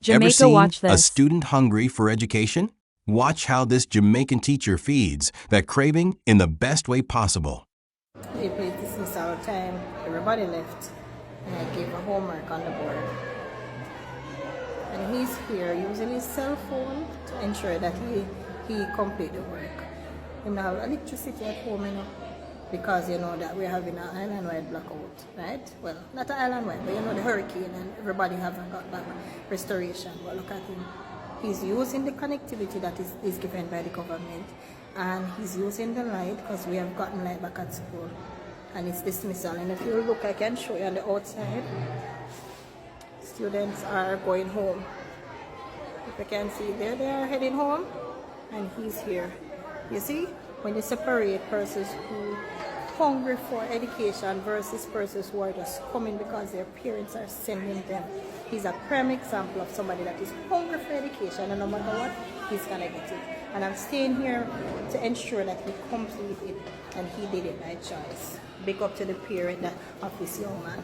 Ever Jamaica, seen watch a this. student hungry for education? Watch how this Jamaican teacher feeds that craving in the best way possible. They played dismissal time, everybody left, and I gave a homework on the board. And he's here using his cell phone to ensure that he complete the work. He may have electricity at home, because you know that we're having an island-wide blackout, right? Well, not an island-wide, but you know the hurricane and everybody haven't got back restoration. But look at him. He's using the connectivity that is given by the government, and he's using the light because we have gotten light back at school, and it's dismissal. And if you look, I can show you on the outside. Students are going home. If you can see there, they are heading home, and he's here. You see, when you separate persons who hungry for education versus persons who are just coming because their parents are sending them. He's a prime example of somebody that is hungry for education, and no matter what, he's gonna get it. And I'm staying here to ensure that he completes it, and he did it by choice. Big up to the parent of this young man.